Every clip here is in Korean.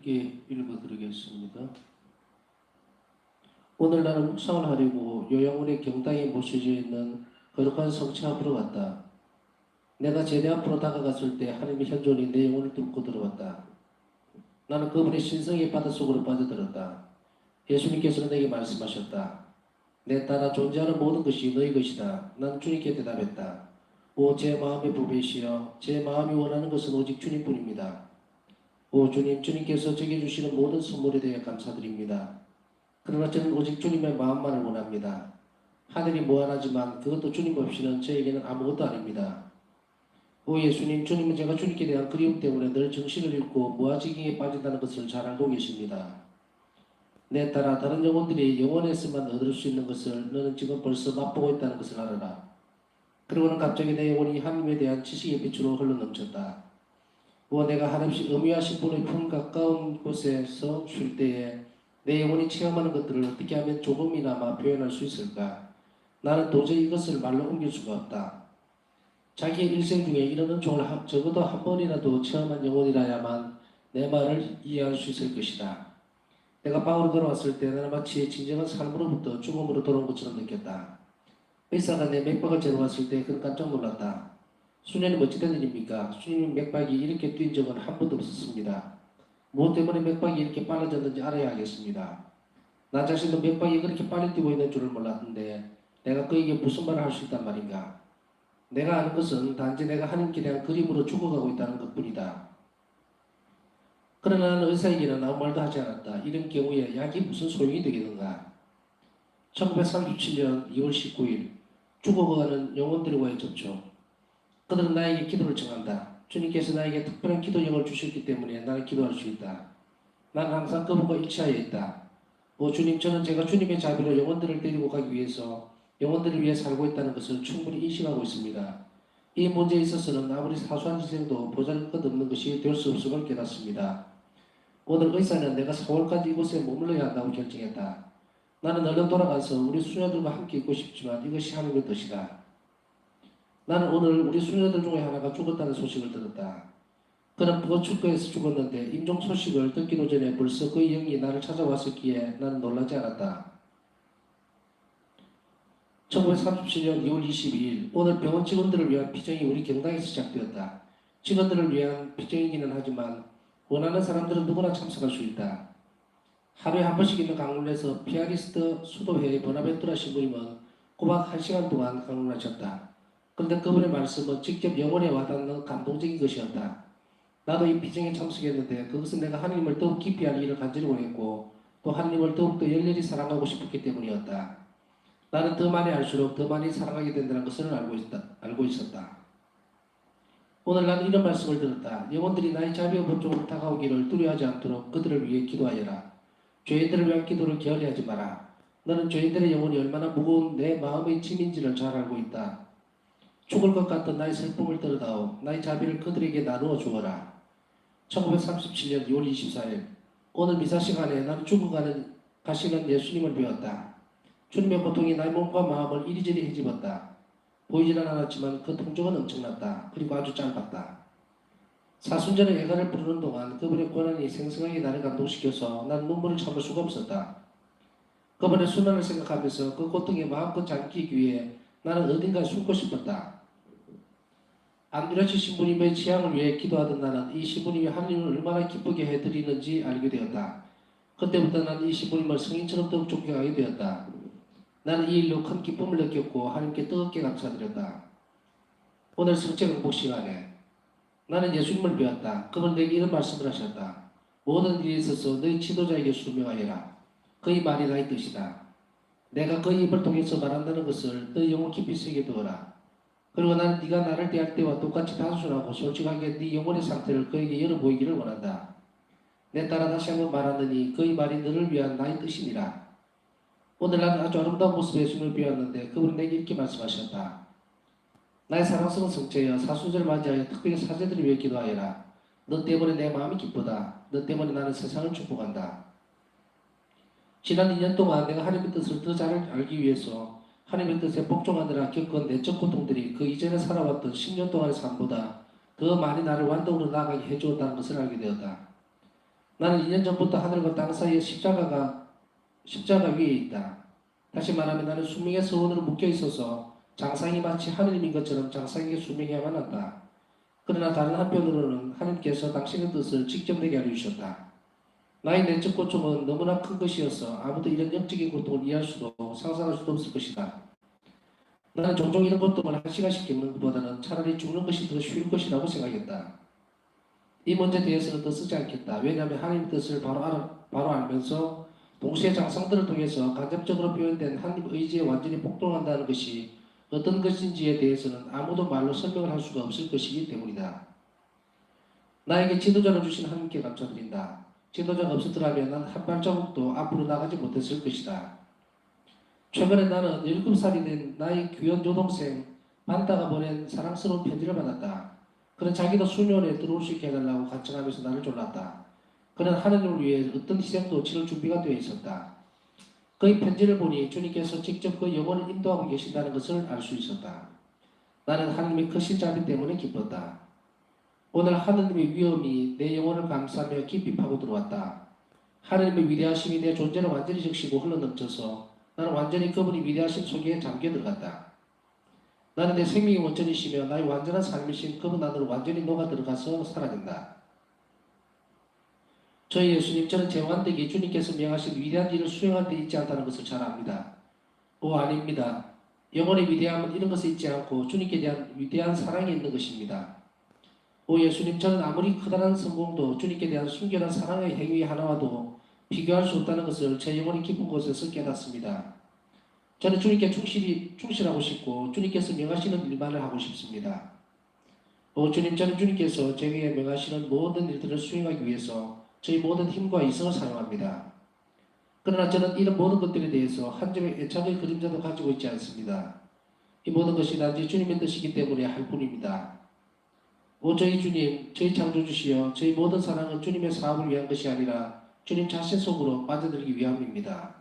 함께 읽어드리겠습니다. 오늘 나는 묵상을 하려고 요양원의 경당에 모셔져 있는 거룩한 성체 앞으로 갔다. 내가 제대 앞으로 다가갔을 때 하나님의 현존이 내 영혼을 뚫고 들어왔다. 나는 그분의 신성의 바닷속으로 빠져들었다. 예수님께서는 내게 말씀하셨다. 내 따라 존재하는 모든 것이 너희 것이다. 난 주님께 대답했다. 오 제 마음의 부배시여, 제 마음이 원하는 것은 오직 주님뿐입니다. 오 주님, 주님께서 제게 주시는 모든 선물에 대해 감사드립니다. 그러나 저는 오직 주님의 마음만을 원합니다. 하늘이 무한하지만 그것도 주님 없이는 저에게는 아무것도 아닙니다. 오 예수님, 주님은 제가 주님께 대한 그리움 때문에 늘 정신을 잃고 무아지경에 빠진다는 것을 잘 알고 계십니다. 내 따라 다른 영혼들이 영원에서만 얻을 수 있는 것을 너는 지금 벌써 맛보고 있다는 것을 알아라. 그리고는 갑자기 내 영혼이 하나님에 대한 지식의 빛으로 흘러넘쳤다. 내가 한없이 음유하신 분의 품 가까운 곳에서 쉴 때에 내 영혼이 체험하는 것들을 어떻게 하면 조금이나마 표현할 수 있을까? 나는 도저히 이것을 말로 옮길 수가 없다. 자기의 일생 중에 이런 은총을 적어도 한 번이라도 체험한 영혼이라야만 내 말을 이해할 수 있을 것이다. 내가 바울로 돌아왔을 때 나는 마치 진정한 삶으로부터 죽음으로 돌아온 것처럼 느꼈다. 의사가 내 맥박을 재러 왔을 때 그는 깜짝 놀랐다. 수년이 어찌된 일입니까? 수님 맥박이 이렇게 뛴 적은 한 번도 없었습니다. 무엇 때문에 맥박이 이렇게 빨라졌는지 알아야 하겠습니다. 나 자신도 맥박이 그렇게 빨리 뛰고 있는 줄을 몰랐는데 내가 그에게 무슨 말을 할 수 있단 말인가? 내가 아는 것은 단지 내가 하나님께 대한 그림으로 죽어가고 있다는 것뿐이다. 그러나 나는 의사에게는 아무 말도 하지 않았다. 이런 경우에 약이 무슨 소용이 되겠는가? 1937년 2월 19일 죽어가는 영혼들과의 접촉. 그들은 나에게 기도를 청한다. 주님께서 나에게 특별한 기도력을 주셨기 때문에 나는 기도할 수 있다. 나는 항상 그분과 일치하여 있다. 주님, 저는 제가 주님의 자비로 영혼들을 데리고 가기 위해서 영혼들을 위해 살고 있다는 것을 충분히 인식하고 있습니다. 이 문제에 있어서는 아무리 사소한 희생도 보잘것없는 것이 될 수 없음을 깨닫습니다. 오늘 의사는 내가 4월까지 이곳에 머물러야 한다고 결정했다. 나는 얼른 돌아가서 우리 수녀들과 함께 있고 싶지만 이것이 하나님의 뜻이다. 나는 오늘 우리 수녀들 중에 하나가 죽었다는 소식을 들었다. 그는 부거축구에서 죽었는데 임종 소식을 듣기도 전에 벌써 그의 영이 나를 찾아왔었기에 나는 놀라지 않았다. 1937년 2월 22일 오늘 병원 직원들을 위한 피정이 우리 경당에서 시작되었다. 직원들을 위한 피정이기는 하지만 원하는 사람들은 누구나 참석할 수 있다. 하루에 한 번씩 있는 강론에서 피아리스트 수도회의 보나벤투라 신부님은 꼬박 1시간 동안 강론하셨다. 그런데 그분의 말씀은 직접 영혼에 와닿는 감동적인 것이었다. 나도 이 피정에 참석했는데 그것은 내가 하나님을 더욱 깊이 알 일을 간절히 원했고 또 하나님을 더욱더 열렬히 사랑하고 싶었기 때문이었다. 나는 더 많이 알수록 더 많이 사랑하게 된다는 것을 알고 있었다. 오늘 나는 이런 말씀을 들었다. 영혼들이 나의 자비와 법정으로 다가오기를 두려워하지 않도록 그들을 위해 기도하여라. 죄인들을 위한 기도를 게을리하지 마라. 너는 죄인들의 영혼이 얼마나 무거운 내 마음의 짐인지를 잘 알고 있다. 죽을 것 같던 나의 슬픔을 들어다오. 나의 자비를 그들에게 나누어 주어라. 1937년 2월 24일 오늘 미사 시간에 나는 가시는 예수님을 배웠다. 주님의 고통이 나의 몸과 마음을 이리저리 헤집었다. 보이지는 않았지만 그 통증은 엄청났다. 그리고 아주 짧았다. 사순절의 예가를 부르는 동안 그분의 고난이 생생하게 나를 감동시켜서 난 눈물을 참을 수가 없었다. 그분의 순환을 생각하면서 그 고통에 마음껏 잠기기 위해 나는 어딘가에 숨고 싶었다. 안드레치 신부님의 취향을 위해 기도하던 나는 이 신부님이 하나님을 얼마나 기쁘게 해드리는지 알게 되었다. 그때부터 나는 이 신부님을 성인처럼 더욱 존경하게 되었다. 나는 이 일로 큰 기쁨을 느꼈고 하나님께 뜨겁게 감사드렸다. 오늘 성체 공복 시간에 나는 예수님을 배웠다. 그분 내게 이런 말씀을 하셨다. 모든 일에 있어서 너희 지도자에게 순명하여라. 그의 말이 나의 뜻이다. 내가 그의 입을 통해서 말한다는 것을 너희 영혼 깊이 새겨두어라. 그리고 나는 네가 나를 대할 때와 똑같이 단순하고 솔직하게 네 영혼의 상태를 그에게 열어보이기를 원한다. 내 따라 다시 한번 말하느니 그의 말이 너를 위한 나의 뜻이니라. 오늘 나는 아주 아름다운 모습의 예수님을 배웠는데 그분은 내게 이렇게 말씀하셨다. 나의 사랑스러운 성체여, 사순절을 맞이하여 특별히 사제들을 위해 기도하여라. 너 때문에 내 마음이 기쁘다. 너 때문에 나는 세상을 축복한다. 지난 2년 동안 내가 하나님의 뜻을 더 잘 알기 위해서 하나님의 뜻에 복종하느라 겪은 내적 고통들이 그 이전에 살아왔던 10년 동안의 삶보다 더 많이 나를 완동으로 나아가게 해주었다는 것을 알게 되었다. 나는 2년 전부터 하늘과 땅 사이에 십자가 위에 있다. 다시 말하면 나는 수명의 서원으로 묶여 있어서 장상이 마치 하느님인 것처럼 장상에게 수명해야만 한다. 그러나 다른 한편으로는 하느님께서 당신의 뜻을 직접 내게 알려주셨다. 나의 내적 고통은 너무나 큰 것이어서 아무도 이런 영적인 고통을 이해할 수도 상상할 수도 없을 것이다. 나는 종종 이런 고통을 한 시간씩 겪는 것보다는 차라리 죽는 것이 더 쉬울 것이라고 생각했다. 이 문제에 대해서는 더 쓰지 않겠다. 왜냐하면 하나님의 뜻을 바로 알면서 동시에 장상들을 통해서 간접적으로 표현된 하나님 의지에 완전히 복종한다는 것이 어떤 것인지에 대해서는 아무도 말로 설명을 할 수가 없을 것이기 때문이다. 나에게 지도자를 주신 하나님께 감사드린다. 지도자가 없었더라면 난 한 발자국도 앞으로 나가지 못했을 것이다. 최근에 나는 7살이 된 나의 귀한 여동생 반다가 보낸 사랑스러운 편지를 받았다. 그는 자기도 수녀원에 들어올 수 있게 해달라고 간청하면서 나를 졸랐다. 그는 하느님을 위해 어떤 희생도 치를 준비가 되어 있었다. 그의 편지를 보니 주님께서 직접 그 영혼을 인도하고 계신다는 것을 알 수 있었다. 나는 하느님의 크신 자비 때문에 기뻤다. 오늘 하느님의 위엄이 내 영혼을 감싸며 깊이 파고 들어왔다. 하느님의 위대하심이 내 존재를 완전히 적시고 흘러넘쳐서 나는 완전히 그분이 위대하신 속에 잠겨 들어갔다. 나는 내 생명의 원천이시며 나의 완전한 삶이신 그분 안으로 완전히 녹아 들어가서 살아간다. 저희 예수님, 저는 제 완덕이 주님께서 명하신 위대한 일을 수행할 때 있지 않다는 것을 잘 압니다. 아닙니다. 영혼의 위대함은 이런 것에 있지 않고 주님께 대한 위대한 사랑에 있는 것입니다. 예수님, 저는 아무리 커다란 성공도 주님께 대한 순결한 사랑의 행위 하나와도 비교할 수 없다는 것을 제 영혼이 깊은 곳에서 깨닫습니다. 저는 주님께 충실하고 싶고 주님께서 명하시는 일만을 하고 싶습니다. 주님, 저는 주님께서 제게 명하시는 모든 일들을 수행하기 위해서 저희 모든 힘과 이성을 사용합니다. 그러나 저는 이런 모든 것들에 대해서 한 점의 애착의 그림자도 가지고 있지 않습니다. 이 모든 것이 단지 주님의 뜻이기 때문에 할 뿐입니다. 저희 주님, 저희 창조주시여, 저희 모든 사랑은 주님의 사업을 위한 것이 아니라 주님 자신 속으로 빠져들기 위함입니다.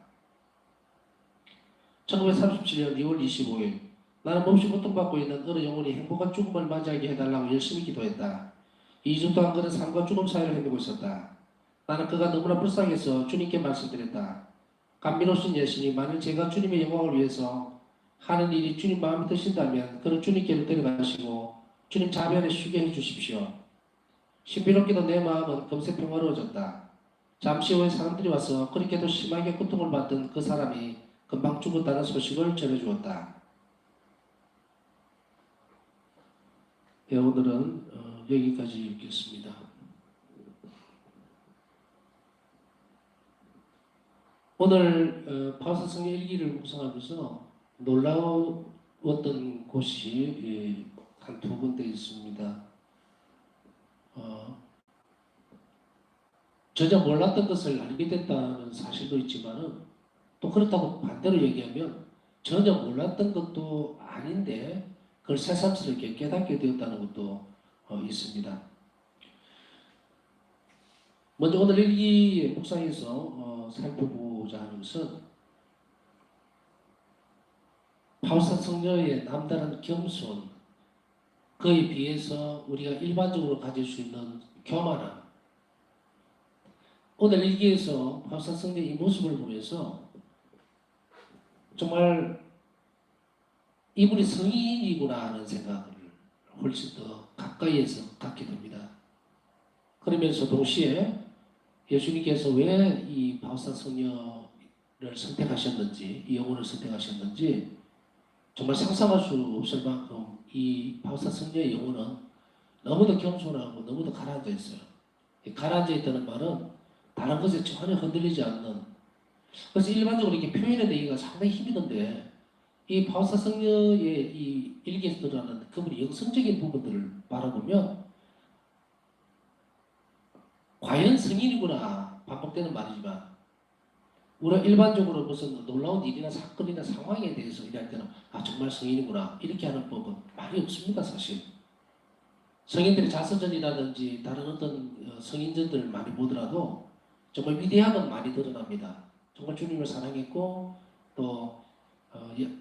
1937년 2월 25일, 나는 몹시 고통받고 있는 어느 영혼이 행복한 죽음을 맞이하게 해달라고 열심히 기도했다. 2주 동안 그는 삶과 죽음 사이를 헤매고 있었다. 나는 그가 너무나 불쌍해서 주님께 말씀드렸다. 감미로우신 예수님, 만일 제가 주님의 영광을 위해서 하는 일이 주님 마음에 드신다면 그는 주님께로 데려가시고 주님 자비 안에 쉬게 해주십시오. 신비롭게도 내 마음은 금세 평화로워졌다. 잠시 후에 사람들이 와서 그렇게도 심하게 고통을 받던 그 사람이 금방 죽었다는 소식을 전해주었다. 네, 오늘은 여기까지 읽겠습니다. 오늘 바울사성 일기를 묵상하면서 놀라웠던 곳이 한 두 군데 있습니다. 전혀 몰랐던 것을 알게 됐다는 사실도 있지만은 또 그렇다고 반대로 얘기하면 전혀 몰랐던 것도 아닌데 그걸 새삼스럽게 깨닫게 되었다는 것도 있습니다. 먼저 오늘 일기 묵상에서 살펴보자 하는 것은 바울사 성녀의 남다른 겸손, 그에 비해서 우리가 일반적으로 가질 수 있는 교만함. 오늘 일기에서 바울사 성녀의 이 모습을 보면서 정말 이분이 성인이구나 하는 생각을 훨씬 더 가까이에서 갖게 됩니다. 그러면서 동시에 예수님께서 왜 이 바울사 성녀를 선택하셨는지, 이 영혼을 선택하셨는지 정말 상상할 수 없을 만큼 이 바울사 성녀의 영혼은 너무도 겸손하고 너무도 가라앉아 있어요. 가라앉아 있다는 말은 다른 것에 전혀 흔들리지 않는, 그래서 일반적으로 이렇게 표현해내기가 상당히 힘이던데 이 바울사 성녀의 이 일기에서 드러나는 그분의 영성적인 부분들을 바라보면 과연 성인이구나 반복되는 말이지만 우리가 일반적으로 무슨 놀라운 일이나 사건이나 상황에 대해서 일할 때는 정말 성인이구나 이렇게 하는 법은 많이 없습니다. 사실 성인들의 자서전이라든지 다른 어떤 성인전들을 많이 보더라도 정말 위대함은 많이 드러납니다. 정말 주님을 사랑했고 또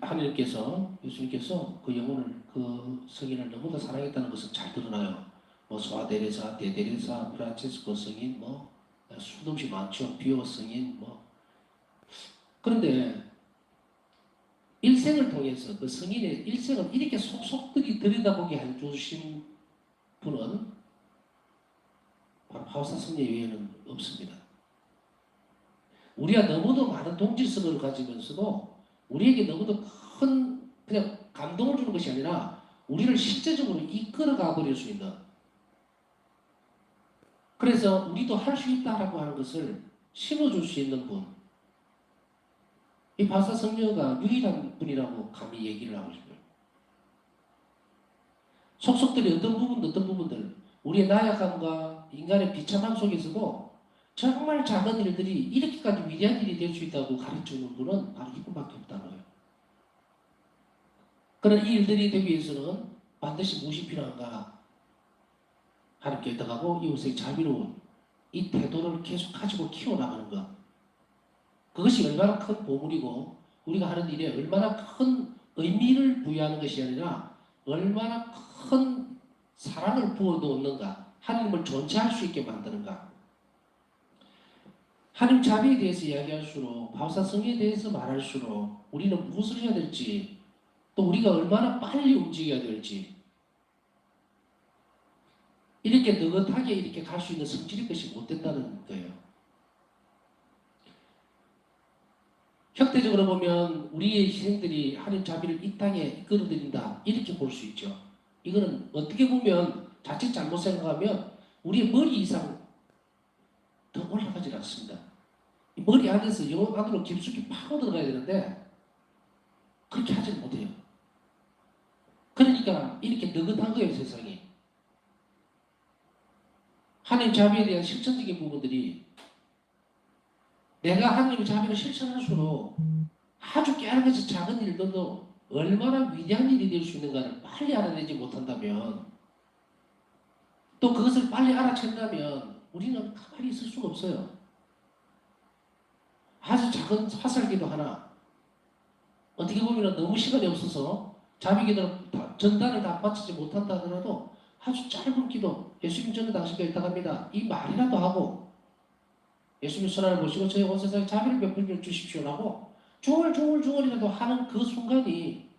하나님께서 예수님께서 그 영혼을 그 성인을 너무나 사랑했다는 것은 잘 드러나요. 소아 데레사, 대데레사, 프란체스코 성인, 수도 없이 많죠. 비호 성인 뭐. 그런데 일생을 통해서 그 성인의 일생을 이렇게 속속들이 들여다보게 해주신 분은 바로 파우사 성녀 외에는 없습니다. 우리가 너무도 많은 동질성을 가지면서도 우리에게 너무도 큰 그냥 감동을 주는 것이 아니라 우리를 실제적으로 이끌어가 버릴 수 있는, 그래서 우리도 할 수 있다라고 하는 것을 심어줄 수 있는 분, 이 파우사 성녀가 유일한 분이라고 감히 얘기를 하고 싶어요. 속속들이 어떤 부분들 우리의 나약함과 인간의 비참함 속에서도 정말 작은 일들이 이렇게까지 위대한 일이 될 수 있다고 가르쳐주는 분은 바로 이분밖에 없다는 거예요. 그런 이 일들이 되기 위해서는 반드시 무엇이 필요한가? 하나님께 애떡하고 이웃의 자비로운 이 태도를 계속 가지고 키워나가는 것. 그것이 얼마나 큰 보물이고 우리가 하는 일에 얼마나 큰 의미를 부여하는 것이 아니라 얼마나 큰 사랑을 부어놓는가, 하나님을 존재할 수 있게 만드는가. 하나님 자비에 대해서 이야기할수록, 바우사 성에 대해서 말할수록 우리는 무엇을 해야 될지, 또 우리가 얼마나 빨리 움직여야 될지, 이렇게 느긋하게 이렇게 갈 수 있는 성질의 것이 못 된다는 거예요. 형태적으로 보면 우리의 희생들이 하나님 자비를 이 땅에 이끌어들인다, 이렇게 볼 수 있죠. 이거는 어떻게 보면 자칫 잘못 생각하면 우리의 머리 이상 더 올라가질 않습니다. 머리 안에서 영혼 안으로 깊숙이 파고 들어가야 되는데 그렇게 하지 못해요. 그러니까 이렇게 느긋한 거예요, 세상이. 하나님 자비에 대한 실천적인 부분들이, 내가 하나님의 자비를 실천할수록 아주 깨알같이 작은 일들도 얼마나 위대한 일이 될 수 있는가를 빨리 알아내지 못한다면, 또 그것을 빨리 알아챈다면 우리는 가만히 있을 수가 없어요. 아주 작은 화살기도 하나, 어떻게 보면 너무 시간이 없어서 자비기도를 전단을 다 바치지 못한다 하더라도 아주 짧은 기도, 예수님 저는 당신께 의탁합니다, 이 말이라도 하고, 예수님 손안을 보시고 저희 온 세상에 자비를 베풀어 주십시오라고 중얼중얼이라도 하는 그 순간이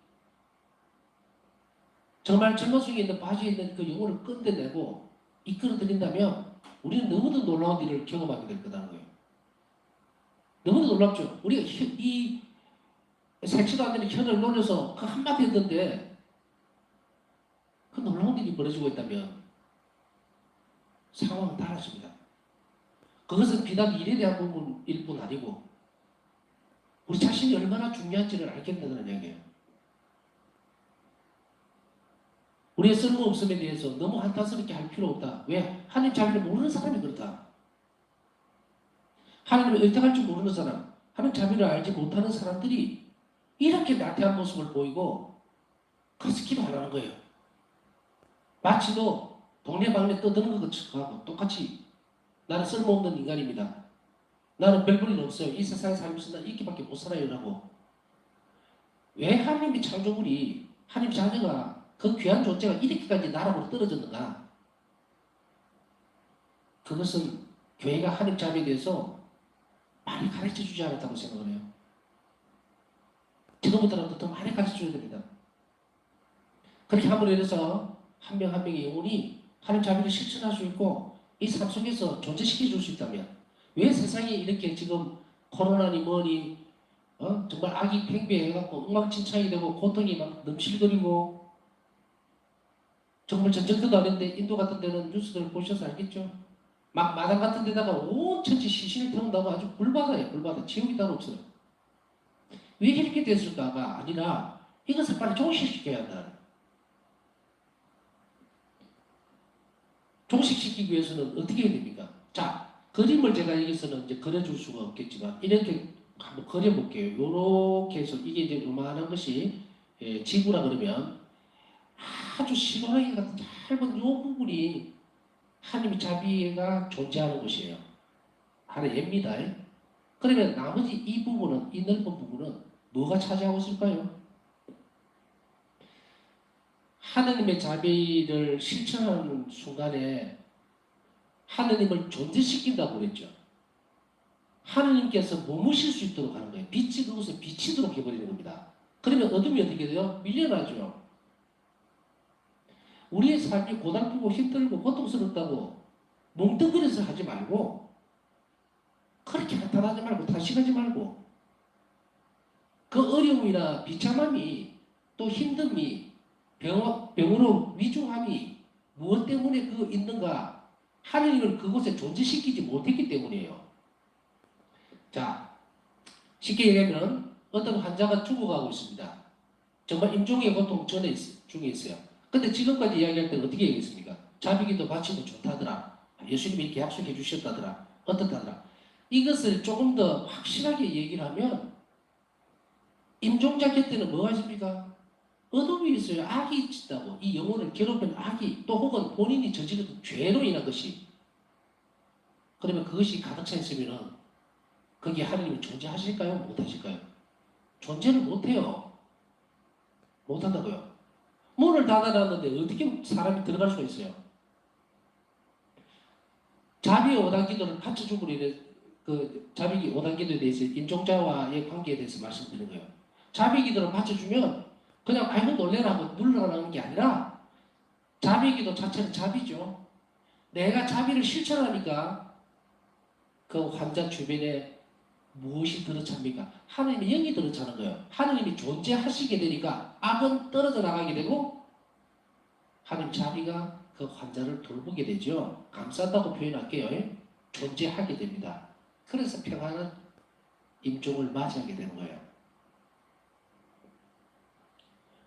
정말 젊어성에 있는 바지에 있는 그 영혼을 끈대내고 이끌어들인다면 우리는 너무도 놀라운 일을 경험하게 될 거라는 거예요. 너무도 놀랍죠. 우리가 이 색치도 안 되는 혀를 놀려서 그 한마디 했는데 그 놀라운 일이 벌어지고 있다면 상황은 달라집니다. 그것은 비단 일에 대한 부분일 뿐 아니고 우리 자신이 얼마나 중요한지를 알겠다는 얘기예요. 우리의 쓸모없음에 대해서 너무 한탄스럽게 할 필요 없다. 왜? 하나님 자비를 모르는 사람이 그렇다. 하나님을 의탁할 줄 모르는 사람, 하나님 자비를 알지 못하는 사람들이 이렇게 나태한 모습을 보이고 그래서 기도 안 하는 거예요. 마치도 동네방네 떠드는 것처럼 똑같이 나는 쓸모없는 인간입니다. 나는 별 볼일 없어요. 이 세상에 살면서 난 이렇게밖에 못 살아요 라고. 왜 하나님의 창조물이, 하나님 자녀가, 그 귀한 존재가 이렇게까지 나락으로 떨어졌는가? 그것은 교회가 하나님 자비에 대해서 많이 가르쳐주지 않았다고 생각을 해요. 지금부터라도 더 많이 가르쳐줘야 됩니다. 그렇게 함으로 인해서 한 명 한 명의 영혼이 하나님 자비를 실천할 수 있고 이 삶 속에서 존재시켜 줄 수 있다면, 왜 세상에 이렇게 지금 코로나니 뭐니 정말 악이 팽배해갖고 엉망진창이 되고 고통이 막 넘실거리고, 정말 전쟁터도 아닌데 인도 같은 데는 뉴스들 보셔서 알겠죠? 막 마당 같은 데다가 온 천지 시신을 태운다고 아주 불바다예요. 불바다. 지옥이 따로 없어요. 왜 이렇게 됐을까가 아니라 이것을 빨리 종식시켜야 한다. 종식시키기 위해서는 어떻게 해야 됩니까? 자, 그림을 제가 여기서는 이제 그려줄 수가 없겠지만 이렇게 한번 그려볼게요. 이렇게 해서 이게 이제 요만한 것이 지구라 그러면 아주 시원하게 같은 짧은 이 부분이 하나님의 자비가 존재하는 곳이에요. 하나의 예입니다. 그러면 나머지 이 부분은, 이 넓은 부분은 뭐가 차지하고 있을까요? 하느님의 자비를 실천하는 순간에 하느님을 존재시킨다고 그랬죠. 하느님께서 머무실 수 있도록 하는 거예요. 빛이 그곳에 비치도록 해버리는 겁니다. 그러면 어둠이 어떻게 돼요? 밀려나죠. 우리의 삶이 고달프고 힘들고 고통스럽다고 뭉뚱그려서 하지 말고 그렇게 한탄하지 말고 탄식하지 말고 그 어려움이나 비참함이 또 힘듦이 병으로 위중함이 무엇 때문에 그 있는가? 하느님을 그곳에 존재시키지 못했기 때문이에요. 자, 쉽게 얘기하면 어떤 환자가 죽어가고 있습니다. 정말 임종의 고통 중에 있어요. 근데 지금까지 이야기할 때는 어떻게 얘기했습니까? 자비기도 바치고 좋다더라. 예수님이 이렇게 약속해 주셨다더라. 어떻다더라. 이것을 조금 더 확실하게 얘기를 하면 임종자 곁에는 뭐가 있습니까? 어둠이 있어요. 악이 있다고. 이 영혼을 괴롭히는 악이 또 혹은 본인이 저지른 죄로 인한 것이 그러면 그것이 가득 차 있으면은 거기에 하나님이 존재하실까요? 못하실까요? 존재를 못해요. 못한다고요. 문을 닫아놨는데 어떻게 사람이 들어갈 수가 있어요? 자비의 5단 기도를 받쳐주고 그 자비 5단 기도에 대해서 임종자와의 관계에 대해서 말씀드리는 거예요. 자비 기도를 받쳐주면 그냥 아이고 놀래라 하고 물러나는 게 아니라 자비 기도 자체는 자비죠. 내가 자비를 실천하니까 그 환자 주변에 무엇이 들어찹니까? 하나님의 영이 들어차는 거예요. 하나님이 존재하시게 되니까 악은 떨어져 나가게 되고 하나님 자비가 그 환자를 돌보게 되죠. 감싼다고 표현할게요. 존재하게 됩니다. 그래서 평안한 임종을 맞이하게 되는 거예요.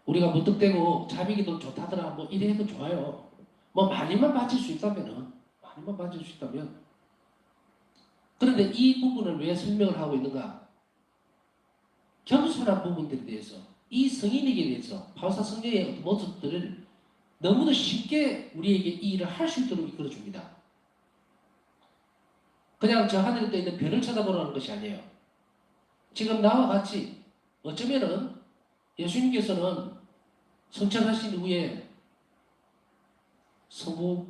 우리가 무턱대고 자비기도 좋다더라 뭐 이래 해도 좋아요. 뭐 많이만 맞을 수 있다면은 많이만 맞을 수 있다면 그런데 이 부분을 왜 설명을 하고 있는가? 겸손한 부분들에 대해서 이 성인에게 대해서 바울사 성령의 모습들을 너무도 쉽게 우리에게 이 일을 할 수 있도록 이끌어줍니다. 그냥 저 하늘에 떠 있는 별을 쳐다보라는 것이 아니에요. 지금 나와 같이 어쩌면은 예수님께서는 성천하신 후에 성부와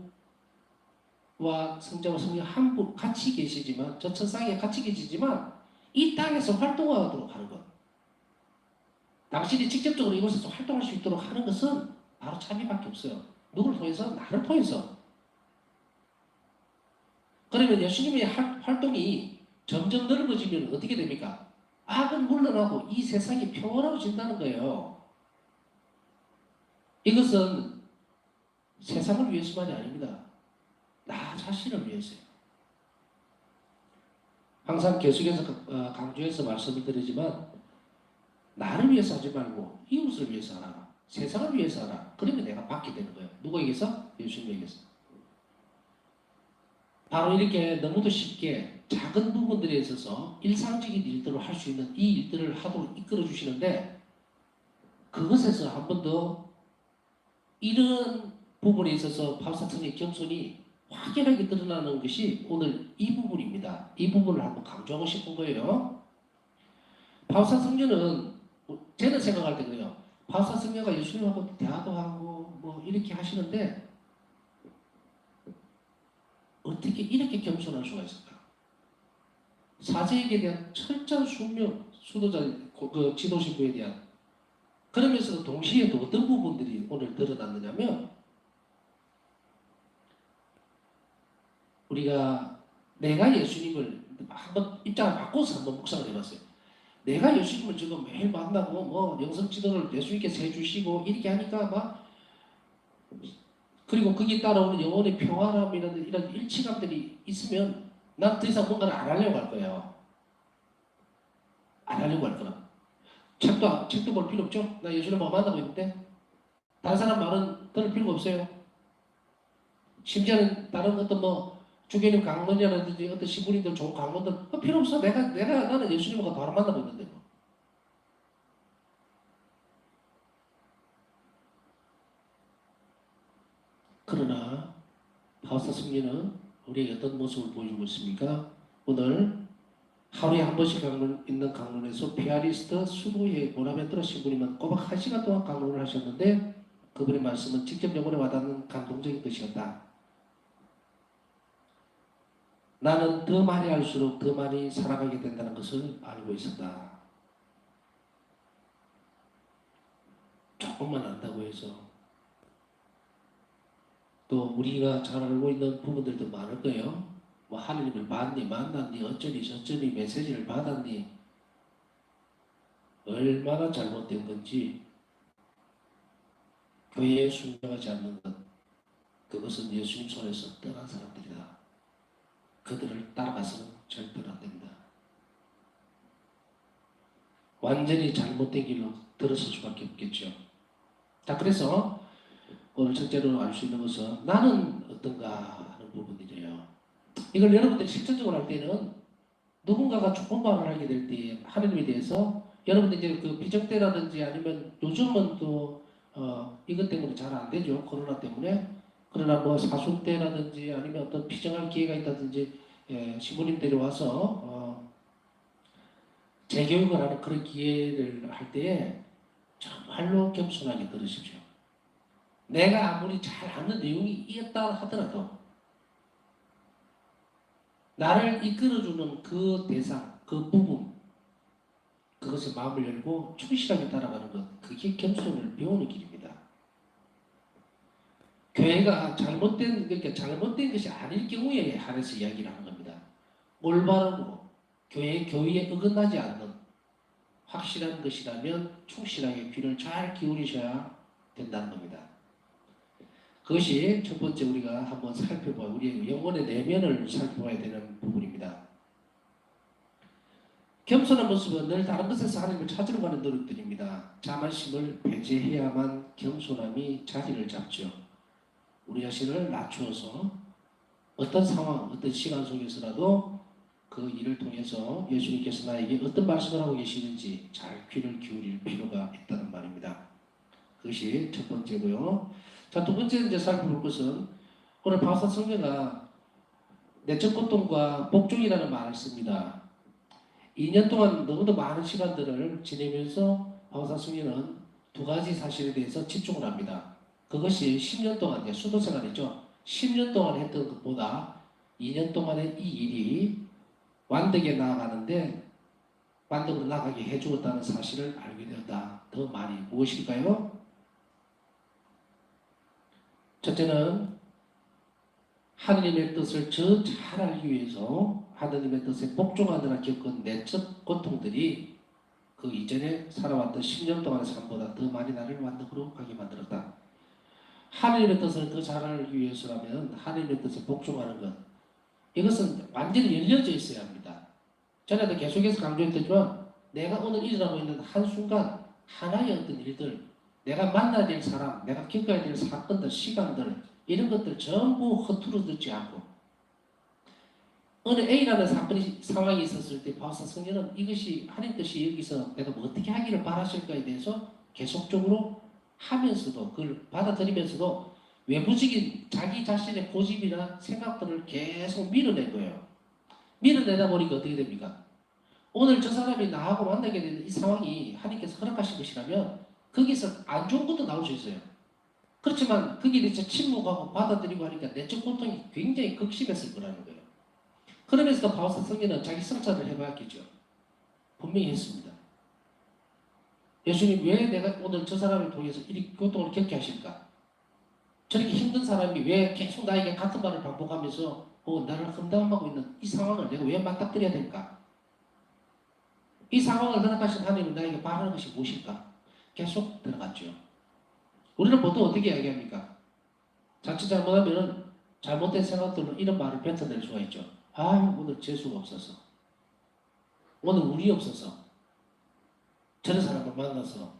성자와 성령 한 분 같이 계시지만 저 천상에 같이 계시지만 이 땅에서 활동하도록 하는 것. 당신이 직접적으로 이곳에서 활동할 수 있도록 하는 것은 바로 자비밖에 없어요. 누구를 통해서? 나를 통해서. 그러면 예수님의 활동이 점점 넓어지면 어떻게 됩니까? 악은 물러나고 이 세상이 평화로워진다는 거예요. 이것은 세상을 위해서만이 아닙니다. 나 자신을 위해서요. 항상 계속해서 강조해서 말씀을 드리지만 나를 위해서 하지 말고 이웃을 위해서 하라. 세상을 위해서 하라. 그러면 내가 받게 되는 거예요. 누구에게서? 예수님에게서. 바로 이렇게 너무도 쉽게 작은 부분들에 있어서 일상적인 일들을 할 수 있는 이 일들을 하도록 이끌어 주시는데 그것에서 한 번 더 이런 부분에 있어서 바울사성의 겸손이 확연하게 드러나는 것이 오늘 이 부분입니다. 이 부분을 한번 강조하고 싶은 거예요. 바울사 성녀는 저는 생각할 때 그래요. 바울사 성녀가 예수님하고 대화도 하고 뭐 이렇게 하시는데 어떻게 이렇게 겸손할 수가 있을까? 사제에게 대한 철저한 숙명, 수도자, 그 지도신부에 대한 그러면서도 동시에 또 어떤 부분들이 오늘 드러났느냐면 우리가 내가 예수님을 한번 입장을 바꿔서 한번 묵상을 해봤어요. 내가 예수님을 지금 매일 만나고 뭐 영성 지도를 예수님께서 해주시고 이렇게 하니까 막 그리고 거기에 따라오는 영혼의 평안함이라는 이런 일치감들이 있으면 난 더 이상 뭔가를 안 하려고 할 거예요. 안 하려고 할 거야. 책도 볼 필요 없죠? 나 예수님을 만나고 있는데 다른 사람 말은 들을 필요가 없어요. 심지어는 다른 어떤 뭐 주교님 강론이라든지 어떤 신부님들 좋은 강론들 필요 없어. 나는 예수님과 바로 만나고 있는데 뭐. 그러나 바울사 승리는 우리에게 어떤 모습을 보여주고 있습니까? 오늘 하루에 한 번씩 있는 강론에서 피아리스트 수도의 보나벤트라 신부님은 꼬박 1시간 동안 강론을 하셨는데 그분의 말씀은 직접 영혼에 와닿는 감동적인 것이었다. 나는 더 많이 할수록 더 많이 살아가게 된다는 것을 알고 있었다. 조금만 안다고 해서 또 우리가 잘 알고 있는 부분들도 많을 거예요. 뭐 하느님을 봤니 만났니 어쩌니 저쩌니 메시지를 받았니 얼마나 잘못된 건지 교회에 순종하지 않는 것 그것은 예수님 손에서 떠난 사람들이다. 그들을 따라가서는 절대로 안 됩니다. 완전히 잘못된 길로 들어설 수밖에 없겠죠. 자, 그래서 오늘 첫째로 알 수 있는 것은 나는 어떤가 하는 부분이래요. 이걸 여러분들이 실천적으로 할 때는 누군가가 좋은 말을 하게 될 때 하나님에 대해서 여러분들 이제 그 비정대라든지 아니면 요즘은 또 이것 때문에 잘 안 되죠. 코로나 때문에. 그러나 뭐 사순 때라든지 아니면 어떤 비정할 기회가 있다든지 신부님들이 와서 재교육을 하는 그런 기회를 할 때에 정말로 겸손하게 들으십시오. 내가 아무리 잘 아는 내용이 있다 하더라도 나를 이끌어주는 그 대상, 그 부분, 그것에 마음을 열고 충실하게 따라가는 것, 그게 겸손을 배우는 길입니다. 교회가 그러니까 잘못된 것이 아닐 경우에 한해서 이야기를 하는 겁니다. 올바름으로 교회에 어긋나지 않는 확실한 것이라면 충실하게 귀를 잘 기울이셔야 된다는 겁니다. 그것이 첫 번째 우리가 한번 살펴봐야 우리의 영혼의 내면을 살펴봐야 되는 부분입니다. 겸손한 모습은 늘 다른 것에서 하나님을 찾으러 가는 노력들입니다. 자만심을 배제해야만 겸손함이 자리를 잡죠. 우리 자신을 낮추어서 어떤 상황, 어떤 시간 속에서라도 그 일을 통해서 예수님께서 나에게 어떤 말씀을 하고 계시는지 잘 귀를 기울일 필요가 있다는 말입니다. 그것이 첫 번째고요. 자, 두 번째 이제 살펴볼 것은 오늘 바사 성경가 내적 고통과 복종이라는 말을 씁니다. 2년 동안 너무도 많은 시간들을 지내면서 바사 성경은 두 가지 사실에 대해서 집중을 합니다. 그것이 10년 동안 이제 수도 생활이죠. 10년 동안 했던 것보다 2년 동안의 이 일이 완덕에 나아가는데 완덕으로 나가게 해주었다는 사실을 알게 되었다. 더 많이 무엇일까요? 첫째는 하느님의 뜻을 더 잘 알기 위해서 하느님의 뜻에 복종하느라 겪은 내적 고통들이 그 이전에 살아왔던 10년 동안의 삶보다 더 많이 나를 완덕으로 가게 만들었다. 하느님의 뜻을 더 잘 알기 위해서라면 하느님의 뜻에 복종하는 것 이것은 완전히 열려져 있어야 합니다. 전에도 계속해서 강조했지만 내가 오늘 일어나고 있는 한순간 하나의 어떤 일들 내가 만나야 될 사람, 내가 겪어야 될 사건들, 시간들 이런 것들 전부 허투루 듣지 않고 어느 A라는 상황이 있었을 때 바울사 성령은 이것이 하나님 뜻이 여기서 내가 뭐 어떻게 하기를 바라실까에 대해서 계속적으로 하면서도 그걸 받아들이면서도 외부적인 자기 자신의 고집이나 생각들을 계속 밀어낸 거예요. 밀어내다 보니까 어떻게 됩니까? 오늘 저 사람이 나하고 만나게 되는 이 상황이 하나님께서 허락하신 것이라면 거기서 안 좋은 것도 나올 수 있어요. 그렇지만 거기에 대해서 침묵하고 받아들이고 하니까 내적 고통이 굉장히 극심했을 거라는 거예요. 그러면서 바울사 성경은 자기 성찰을 해봤겠죠. 분명히 했습니다. 예수님 왜 내가 오늘 저 사람을 통해서 이렇게 고통을 겪게 하실까? 저렇게 힘든 사람이 왜 계속 나에게 같은 말을 반복하면서 나를 험담하고 있는 이 상황을 내가 왜 맞닥뜨려야 될까? 이 상황을 허락하신 하나님은 나에게 바라는 것이 무엇일까? 계속 들어갔죠. 우리는 보통 어떻게 이야기합니까? 자칫 잘못하면 잘못된 생각들로 이런 말을 뱉어낼 수가 있죠. 오늘 재수가 없어서 오늘 운이 없어서 저런 사람을 만나서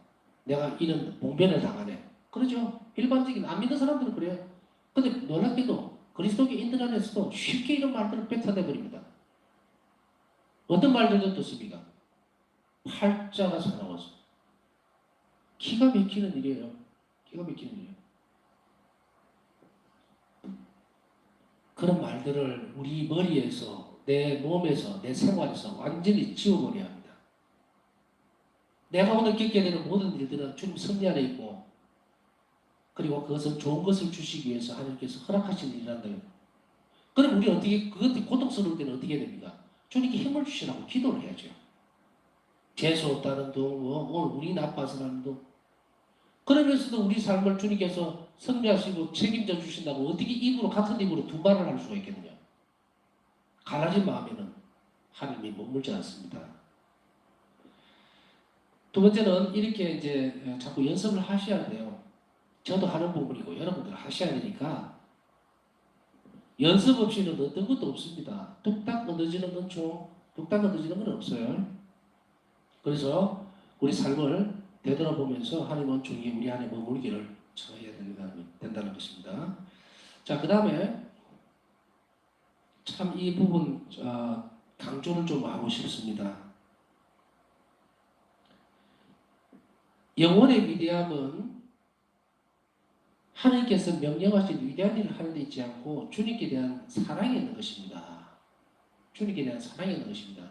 내가 이런 봉변을 당하네. 그러죠. 일반적인 안 믿는 사람들은 그래요. 근데 놀랍게도 그리스도교인들 안에서도 쉽게 이런 말들을 뱉어내버립니다. 어떤 말들도 듣습니까? 팔자가 사나워서 기가 막히는 일이에요. 기가 막히는 일이에요. 그런 말들을 우리 머리에서 내 몸에서 내 생활에서 완전히 지워버려야 합니다. 내가 오늘 겪게 되는 모든 일들은 주님 섭리 안에 있고 그리고 그것은 좋은 것을 주시기 위해서 하나님께서 허락하신 일이란다. 그럼 우리 어떻게, 그것도 고통스러울 때는 어떻게 해야 됩니까? 주님께 힘을 주시라고 기도를 해야죠. 재수 없다는 둥, 오늘 운이 나빠서라는 둥. 그러면서도 우리 삶을 주님께서 승리하시고 책임져 주신다고 어떻게 입으로, 같은 입으로 두 말을 할 수가 있겠느냐. 갈라진 마음에는 하나님이 머물지 않습니다. 두 번째는 이렇게 이제 자꾸 연습을 하셔야 돼요. 저도 하는 부분이고 여러분들 하셔야 되니까 연습 없이는 어떤 것도 없습니다. 뚝딱 얻어지는 건 좀, 뚝딱 얻어지는 건 없어요. 그래서 우리 삶을 되돌아보면서 하나님은 주님이 우리 안에 머물기를 청해야 된다는 것입니다. 자, 그 다음에 참 이 부분 강조를 좀 하고 싶습니다. 영혼의 위대함은 하나님께서 명령하신 위대한 일을 하는 데 있지 않고 주님께 대한 사랑에 있는 것입니다. 주님께 대한 사랑에 있는 것입니다.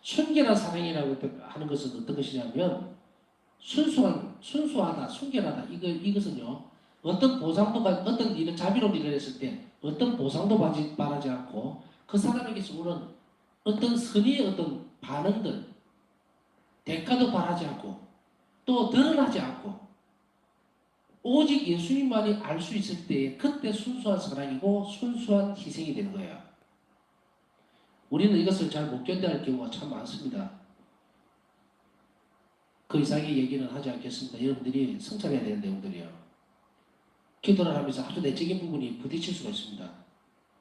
순결한 사랑이라고 하는 것은 어떤 것이냐면 순수하다, 순결하다. 이것은요, 어떤 보상도, 어떤 일을, 자비로운 일을 했을 때 어떤 보상도 바라지 않고 그 사람에게서 오는 어떤 선의의 어떤 반응들, 대가도 바라지 않고 또 드러나지 않고 오직 예수님만이 알 수 있을 때 그때 순수한 사랑이고 순수한 희생이 되는 거예요. 우리는 이것을 잘 못 견뎌할 경우가 참 많습니다. 그 이상의 얘기는 하지 않겠습니다. 여러분들이 성찰해야 되는 내용들이에요. 기도를 하면서 아주 내적인 부분이 부딪힐 수가 있습니다.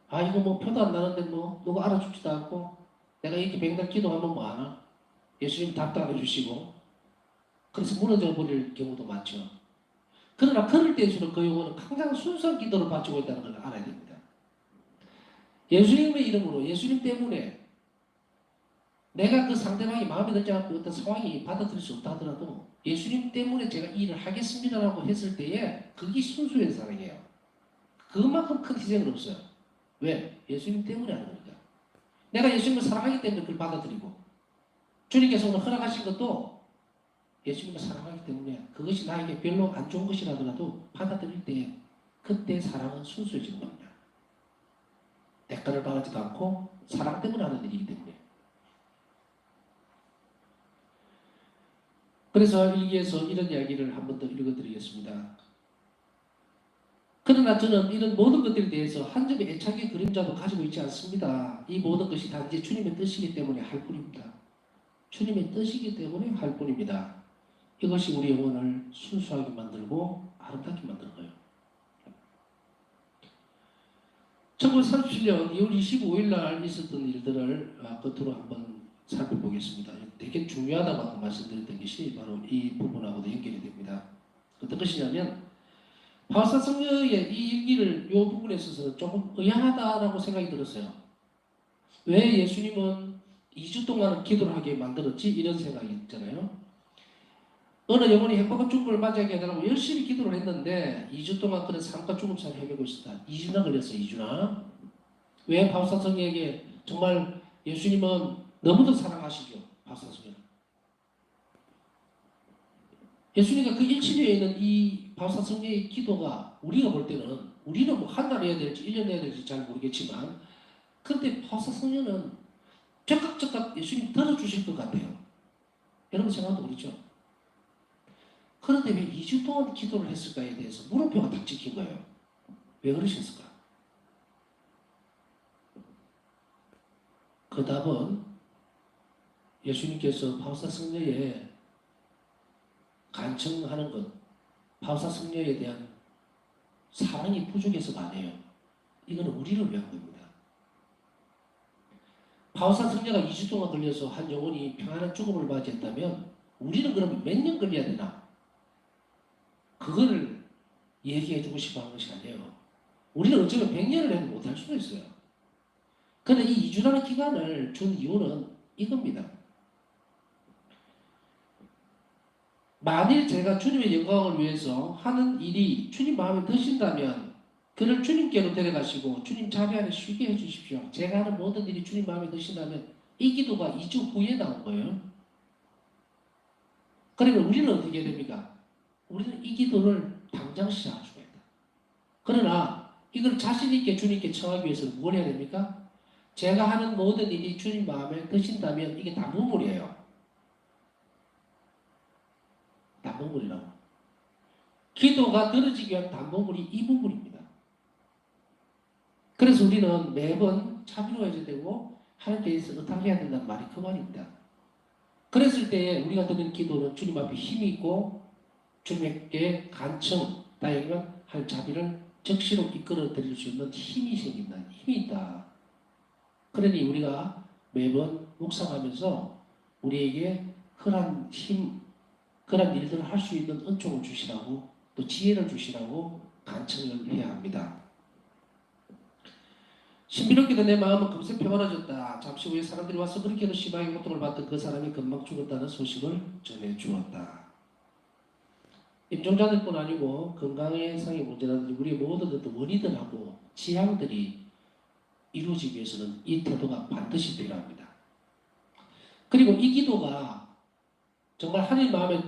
아, 이거 뭐 표도 안 나는데 뭐 누가 알아주지도 않고 내가 이렇게 백날 기도하면 뭐 하나? 예수님 답도 안 해주시고 그래서 무너져 버릴 경우도 많죠. 그러나 그럴 때일수록 그 영혼은 항상 순수한 기도를 바치고 있다는 걸 알아야 됩니다. 예수님의 이름으로, 예수님 때문에 내가 그 상대방이 마음에 들지 않고 어떤 상황이 받아들일 수 없다 하더라도 예수님 때문에 제가 이 일을 하겠습니다라고 했을 때에 그게 순수의 사랑이에요. 그만큼 큰 희생은 없어요. 왜? 예수님 때문에 하는 거니까. 내가 예수님을 사랑하기 때문에 그걸 받아들이고 주님께서 오늘 허락하신 것도 예수님을 사랑하기 때문에 그것이 나에게 별로 안 좋은 것이라도 받아들일 때 그때 사랑은 순수해지는 겁니다. 대가를 바라지도 않고 사랑 때문에 하는 일이기 때문에. 그래서 일기에서 이런 이야기를 한 번 더 읽어드리겠습니다. 그러나 저는 이런 모든 것들에 대해서 한 점의 애착의 그림자도 가지고 있지 않습니다. 이 모든 것이 단지 주님의 뜻이기 때문에 할 뿐입니다. 주님의 뜻이기 때문에 할 뿐입니다. 이것이 우리 영혼을 순수하게 만들고 아름답게 만드는 거예요. 1937년 2월 25일 날 있었던 일들을 끝으로 한번 살펴보겠습니다. 되게 중요하다고 말씀드렸던 것이 바로 이 부분하고도 연결이 됩니다. 어떤 것이냐면 바울사 성녀의 이 일기를 이 부분에 있어서는 조금 의아하다라고 생각이 들었어요. 왜 예수님은 2주 동안 기도를 하게 만들었지? 이런 생각이 있잖아요. 어느 영혼이 행복한 죽음을 맞이하게 해달라고 열심히 기도를 했는데 2주 동안 그런 삶과 죽음 사이를 헤매고 있었다. 2주나 걸렸어요. 2주나. 왜 바울사 성녀에게 정말 예수님은 너무도 사랑하시죠. 바울사 성녀. 예수님과 그 일치되어 있는 이 바울사 성녀의 기도가 우리가 볼 때는 우리는 뭐 한 달 해야 될지 1년 해야 될지 잘 모르겠지만 그런데 바울사 성녀는 적극적극 예수님 들어주실 것 같아요. 여러분 생각도 그렇죠? 그런데 왜 2주 동안 기도를 했을까에 대해서 물음표가 딱 찍힌 거예요. 왜 그러셨을까? 그 답은 예수님께서 바울사 성녀의 간청하는 것, 바울사 성녀에 대한 사랑이 부족해서가 아니에요. 이거는 우리를 위한 겁니다. 바울사 성녀가 2주 동안 걸려서 한 영혼이 평안한 죽음을 맞이했다면 우리는 그러면 몇 년 걸려야 되나? 그거를 얘기해 주고 싶어 하는 것이 아니에요. 우리는 어쩌면 100년을 해도 못할 수도 있어요. 그런데 이 2주라는 기간을 준 이유는 이겁니다. 만일 제가 주님의 영광을 위해서 하는 일이 주님 마음에 드신다면 그를 주님께로 데려가시고 주님 자리 안에 쉬게 해주십시오. 제가 하는 모든 일이 주님 마음에 드신다면 이 기도가 2주 후에 나온 거예요. 그러면 우리는 어떻게 됩니까? 우리는 이 기도를 당장 시작할 수가 있다. 그러나 이걸 자신 있게 주님께 청하기 위해서는 뭘 해야 됩니까? 제가 하는 모든 일이 주님 마음에 드신다면 이게 담보물이에요. 담보물이라고. 기도가 들어지기 위한 담보물이 이 부분입니다. 그래서 우리는 매번 자비로워야 되고 하나님께서 의탁해야 된다는 말이 그 말입니다. 그랬을 때 우리가 드는 기도는 주님 앞에 힘이 있고 주님께 간청, 다행이면 할 자비를 적시로 이끌어 드릴 수 있는 힘이 생긴다. 힘이 있다. 그러니 우리가 매번 묵상하면서 우리에게 그런 힘, 그런 일들을 할 수 있는 은총을 주시라고 또 지혜를 주시라고 간청을 해야 합니다. 신비롭게도 내 마음은 금세 평안해졌다. 잠시 후에 사람들이 와서 그렇게도 심하게 고통을 받던 그 사람이 금방 죽었다는 소식을 전해주었다. 임종자들뿐 아니고 건강상의 문제라든지 우리 모든 어떤 원인들하고 지향들이 이루어지기 위해서는 이 태도가 반드시 필요합니다. 그리고 이 기도가 정말 하나님 마음에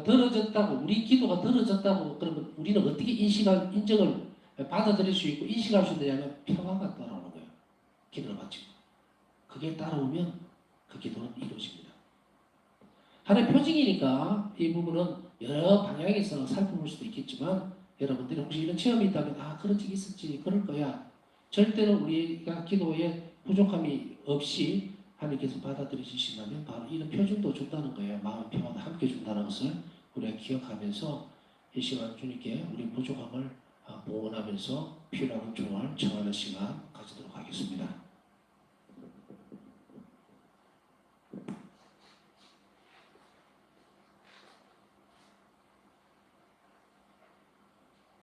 들어졌다고, 우리 기도가 들어졌다고 그러면 우리는 어떻게 인정을 받아들일 수 있고 인식할 수 있느냐면 평화가 따라오는 거예요. 기도를 마치고. 그게 따라오면 그 기도는 이루어집니다. 하나의 표징이니까 이 부분은 여러 방향에서 살펴볼 수도 있겠지만 여러분들이 혹시 이런 체험이 있다면 그런 적이 있었지 그럴 거야. 절대로 우리가 기도에 부족함이 없이 하나님께서 받아들여주신다면 바로 이런 표징도 준다는 거예요. 마음 평화도 함께 준다는 것을 우리가 기억하면서 이 시간 주님께 우리 부족함을 보원하면서 필요한 조언을 청하는 시간 가지도록 하겠습니다.